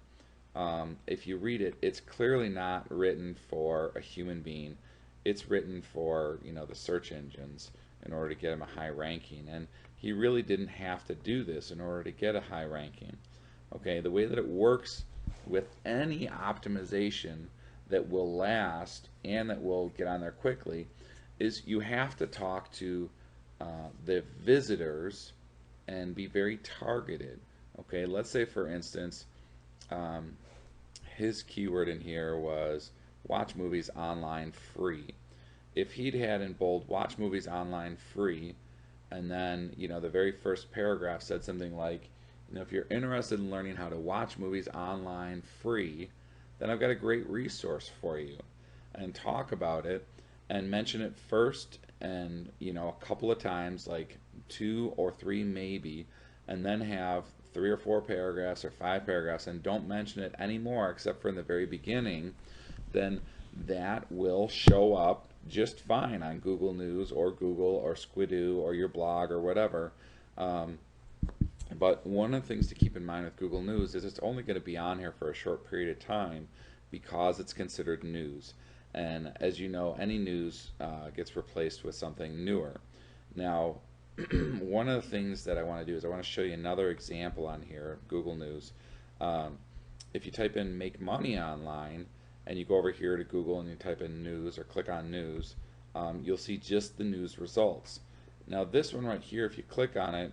If you read it, it's clearly not written for a human being. It's written for, you know, the search engines in order to get him a high ranking, and he really didn't have to do this in order to get a high ranking. Okay, the way that it works with any optimization that will last and that will get on there quickly is you have to talk to the visitors and be very targeted. Okay, let's say for instance his keyword in here was watch movies online free. If he'd had in bold watch movies online free, and then, you know, the very first paragraph said something like, you know, if you're interested in learning how to watch movies online free, then I've got a great resource for you, and talk about it and mention it first, and, you know, a couple of times, like 2 or 3 maybe, and then have 3 or 4 paragraphs or 5 paragraphs and don't mention it anymore except for in the very beginning, then that will show up just fine on Google News or Google or Squidoo or your blog or whatever. Um, but one of the things to keep in mind with Google News is it's only going to be on here for a short period of time because it's considered news. And as you know, any news gets replaced with something newer. Now, one of the things that I want to do is I want to show you another example on here, Google News. Um, if you type in make money online and you go over here to Google and you type in news or click on news, you'll see just the news results. Now this one right here, if you click on it,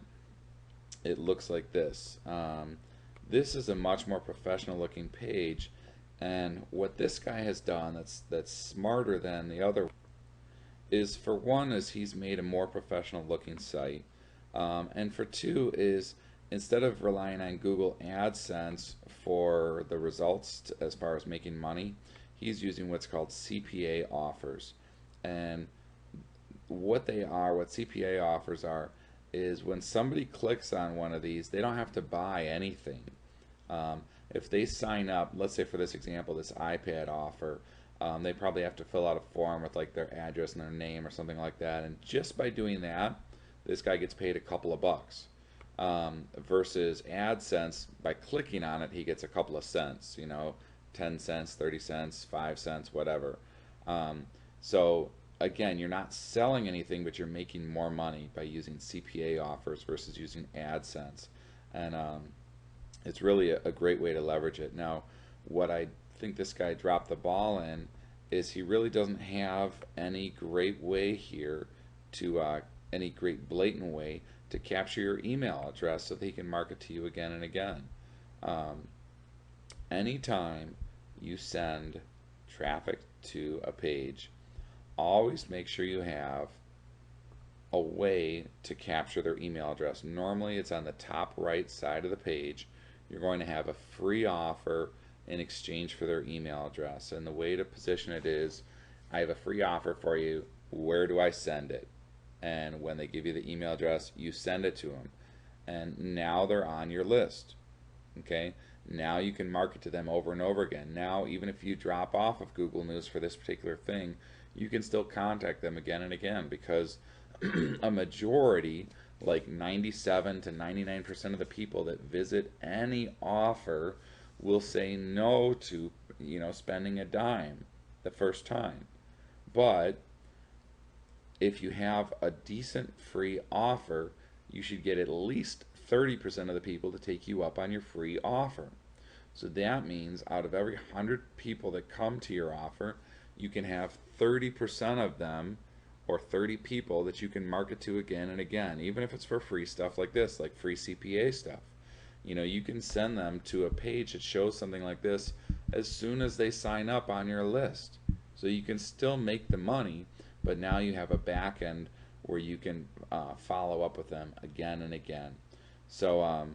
it looks like this. This is a much more professional looking page, and what this guy has done that's smarter than the other is, for one, is he's made a more professional looking site, and for two is, instead of relying on Google AdSense for the results as far as making money, he's using what's called CPA offers. And what CPA offers are, is when somebody clicks on one of these, they don't have to buy anything. If they sign up, let's say for this example, this iPad offer, they probably have to fill out a form with like their address and their name or something like that, and just by doing that, this guy gets paid a couple of bucks. Versus AdSense, by clicking on it, he gets a couple of cents, 10 cents, 30 cents, 5 cents, whatever. So again, you're not selling anything, but you're making more money by using CPA offers versus using AdSense. And it's really a great way to leverage it. Now, what I think this guy dropped the ball in is he really doesn't have any great way here to, any great blatant way to capture your email address so that he can market to you again and again. Anytime you send traffic to a page, always make sure you have a way to capture their email address. Normally it's on the top right side of the page. You're going to have a free offer in exchange for their email address, and the way to position it is, I have a free offer for you, where do I send it? And when they give you the email address, you send it to them, and now they're on your list. Okay, now you can market to them over and over again. Now, even if you drop off of Google News for this particular thing, you can still contact them again and again, because a majority, like 97 to 99% of the people that visit any offer will say no to, spending a dime the first time. But if you have a decent free offer, you should get at least 30% of the people to take you up on your free offer. So that means out of every 100 people that come to your offer, you can have 30% of them, or 30 people, that you can market to again and again, even if it's for free stuff like this, like free CPA stuff. You can send them to a page that shows something like this as soon as they sign up on your list. So you can still make the money, but now you have a back end where you can follow up with them again and again. So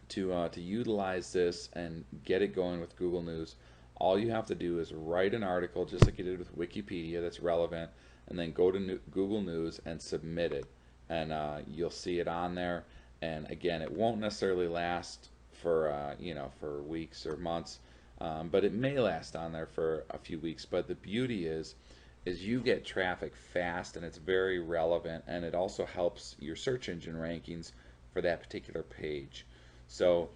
to utilize this and get it going with Google News, all you have to do is write an article just like you did with Wikipedia that's relevant, and then go to Google News and submit it, and you'll see it on there. And again, it won't necessarily last for for weeks or months, but it may last on there for a few weeks. But the beauty is you get traffic fast, and it's very relevant, and it also helps your search engine rankings for that particular page. So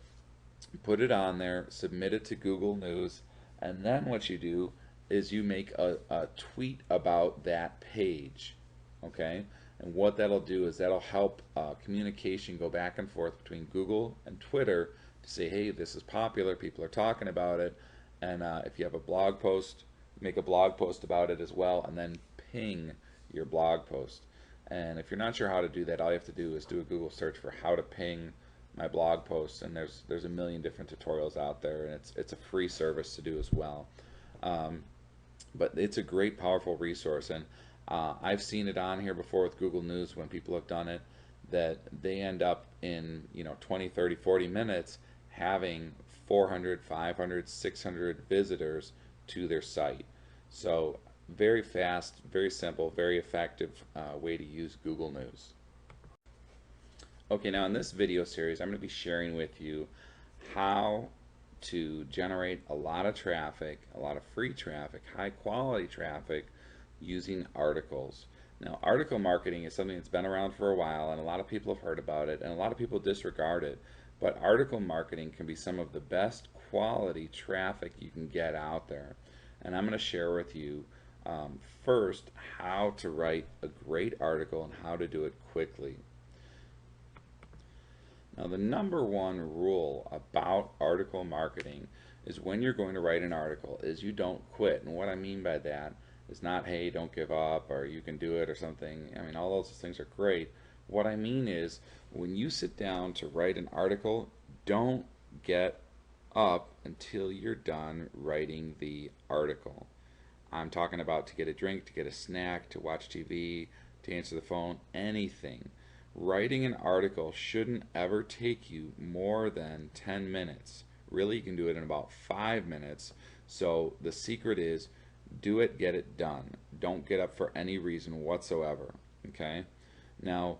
put it on there, submit it to Google News, and then what you do is you make a tweet about that page, okay? And what that'll do is that'll help communication go back and forth between Google and Twitter to say, hey, this is popular, people are talking about it, and if you have a blog post, make a blog post about it as well, and then ping your blog post. And if you're not sure how to do that, all you have to do is do a Google search for how to ping my blog posts, and there's a million different tutorials out there, and it's a free service to do as well. But it's a great, powerful resource, and I've seen it on here before with Google News when people have done it, that they end up in 20, 30, 40 minutes having 400, 500, 600 visitors to their site. So very fast, very simple, very effective way to use Google News. Okay, now in this video series, I'm going to be sharing with you how to generate a lot of traffic, a lot of free traffic, high quality traffic using articles. Now, article marketing is something that's been around for a while, and a lot of people have heard about it, and a lot of people disregard it. But article marketing can be some of the best quality traffic you can get out there. And I'm going to share with you first how to write a great article and how to do it quickly. Now, the number one rule about article marketing is when you're going to write an article is you don't quit. And what I mean by that is not, hey, don't give up, or you can do it, or something. I mean, all those things are great. What I mean is when you sit down to write an article, don't get up until you're done writing the article. I'm talking about to get a drink, to get a snack, to watch TV, to answer the phone, anything. Writing an article shouldn't ever take you more than 10 minutes. Really, you can do it in about 5 minutes. So the secret is do it, get it done. Don't get up for any reason whatsoever. Okay? Now,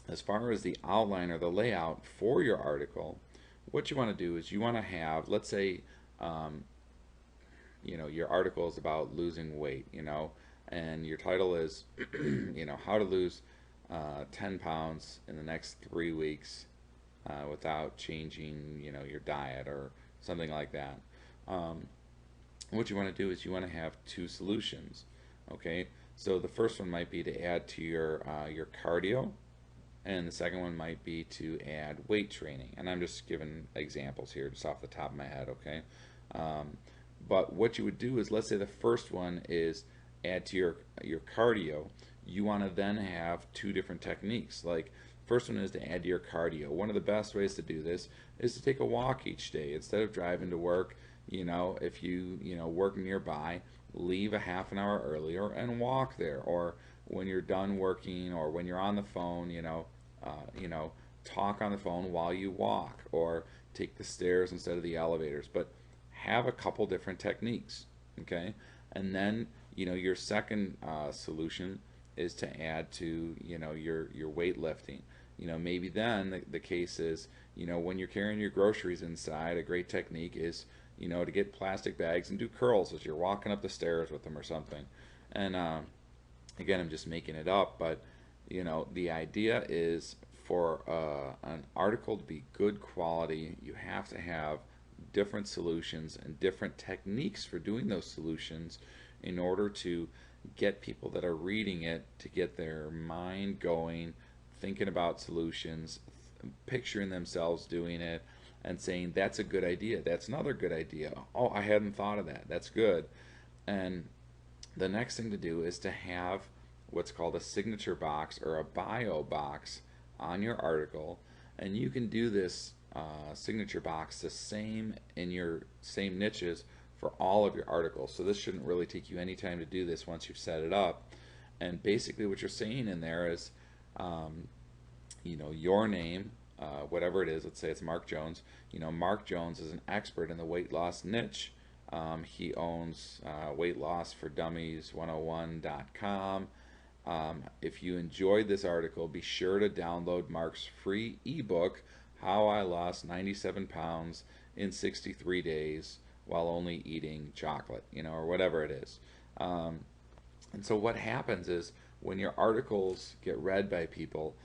as far as the outline or the layout for your article, what you want to do is you want to have, let's say, your article is about losing weight, and your title is, how to lose 10 pounds in the next 3 weeks without changing, your diet or something like that. What you want to do is you want to have two solutions. Okay, so the first one might be to add to your cardio, and the second one might be to add weight training. And I'm just giving examples here, just off the top of my head. Okay, but what you would do is, let's say the first one is add to your cardio. You want to then have two different techniques. Like, first one is to add to your cardio. One of the best ways to do this is to take a walk each day instead of driving to work. If you work nearby, leave a half an hour earlier and walk there. Or when you're done working, or when you're on the phone, talk on the phone while you walk, or take the stairs instead of the elevators. But have a couple different techniques. Okay, and then your second solution is to add to your weightlifting. Maybe then the case is when you're carrying your groceries inside, a great technique is to get plastic bags and do curls as you're walking up the stairs with them or something. And again, I'm just making it up, but the idea is for an article to be good quality, you have to have different solutions and different techniques for doing those solutions in order to get people that are reading it to get their mind going, thinking about solutions, picturing themselves doing it, and saying, that's a good idea, that's another good idea, oh, I hadn't thought of that, that's good. And the next thing to do is to have what's called a signature box or a bio box on your article. And you can do this signature box the same in your same niches for all of your articles. So this shouldn't really take you any time to do this once you've set it up. And basically what you're saying in there is your name, whatever it is. Let's say it's Mark Jones. Mark Jones is an expert in the weight loss niche. He owns weightlossfordummies101.com. If you enjoyed this article, be sure to download Mark's free ebook, How I Lost 97 Pounds in 63 Days while only eating chocolate, or whatever it is. And so what happens is when your articles get read by people,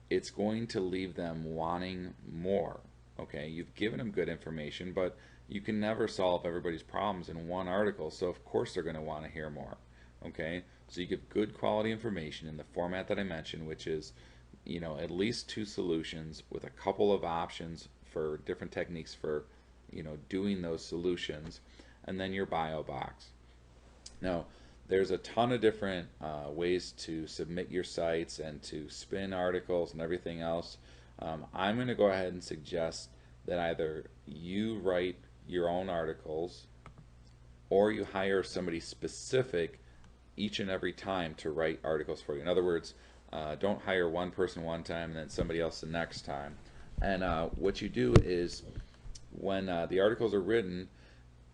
it's going to leave them wanting more. Okay, you've given them good information, but you can never solve everybody's problems in one article, so of course they're going to want to hear more. Okay, so you give good quality information in the format that I mentioned, which is at least two solutions with a couple of options for different techniques for doing those solutions, and then your bio box. Now, there's a ton of different ways to submit your sites and to spin articles and everything else. I'm going to go ahead and suggest that either you write your own articles or you hire somebody specific each and every time to write articles for you. In other words, don't hire one person one time and then somebody else the next time. And what you do is when the articles are written,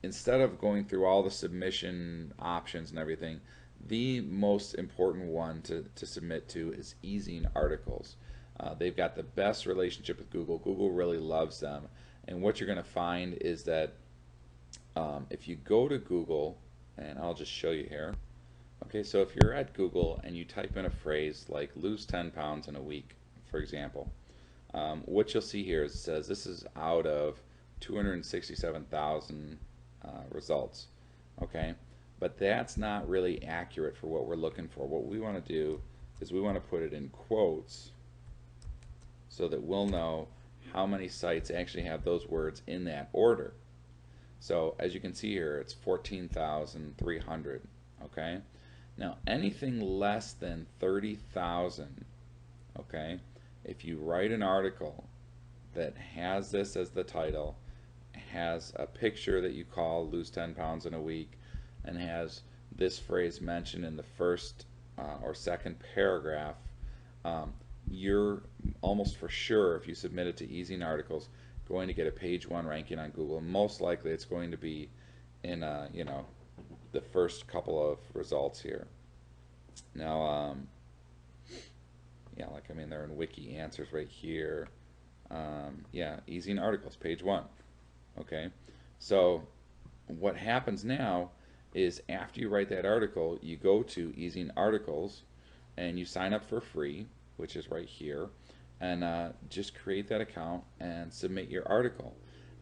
instead of going through all the submission options and everything, the most important one to submit to is easing articles. They've got the best relationship with Google. Google really loves them. And what you're going to find is that if you go to Google, and I'll just show you here. Okay, so if you're at Google and you type in a phrase like lose 10 pounds in a week, for example, what you'll see here is it says this is out of 267,000 results. Okay, but that's not really accurate for what we're looking for. What we want to do is we want to put it in quotes so that we'll know how many sites actually have those words in that order. So as you can see here, it's 14,300. Okay, now anything less than 30,000, okay, if you write an article that has this as the title, has a picture that you call lose 10 pounds in a week, and has this phrase mentioned in the first or second paragraph, you're almost for sure, if you submit it to Easing Articles, going to get a page 1 ranking on Google. Most likely it's going to be in you know, the first couple of results here. Now yeah, like I mean they're in wiki answers right here. Yeah, Easing Articles, page 1. Okay, so what happens now is after you write that article, you go to Easing Articles and you sign up for free, which is right here, and just create that account and submit your article.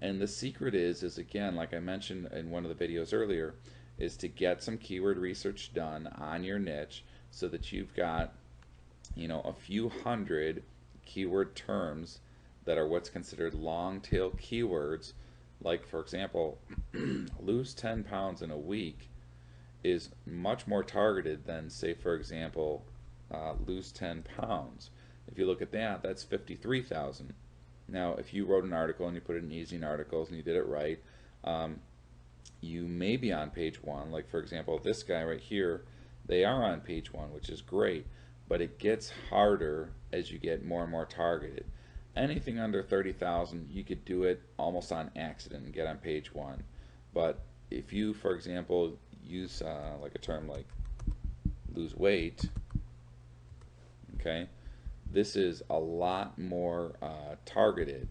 And the secret is again, like I mentioned in one of the videos earlier, is to get some keyword research done on your niche so that you've got, you know, a few hundred keyword terms that are what's considered long tail keywords. Like for example, lose 10 pounds in a week is much more targeted than, say for example, lose 10 pounds. If you look at that, that's 53,000. Now if you wrote an article and you put it in Easing Articles and you did it right, you may be on page 1. Like for example, this guy right here, they are on page 1, which is great, but it gets harder as you get more and more targeted. Anything under 30,000, you could do it almost on accident and get on page 1. But if you, for example, use like a term like lose weight, okay, this is a lot more targeted.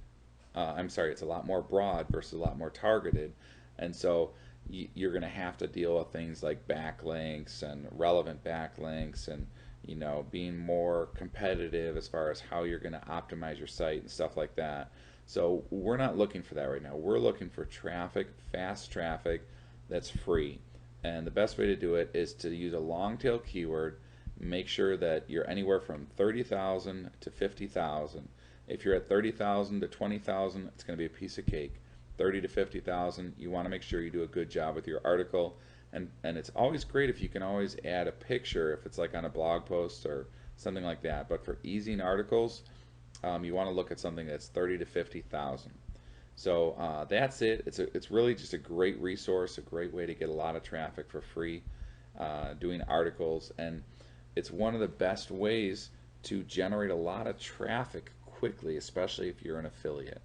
I'm sorry, it's a lot more broad versus a lot more targeted, and so you're going to have to deal with things like backlinks and relevant backlinks, and you know, being more competitive as far as how you're going to optimize your site and stuff like that. So we're not looking for that right now. We're looking for traffic, fast traffic that's free. And the best way to do it is to use a long tail keyword. Make sure that you're anywhere from 30,000 to 50,000. If you're at 30,000 to 20,000, it's going to be a piece of cake. 30 to 50,000, you want to make sure you do a good job with your article. And it's always great if you can always add a picture if it's like on a blog post or something like that. But for Easing Articles, you want to look at something that's 30 to 50,000. So that's it. It's really just a great resource, a great way to get a lot of traffic for free doing articles, and it's one of the best ways to generate a lot of traffic quickly, especially if you're an affiliate.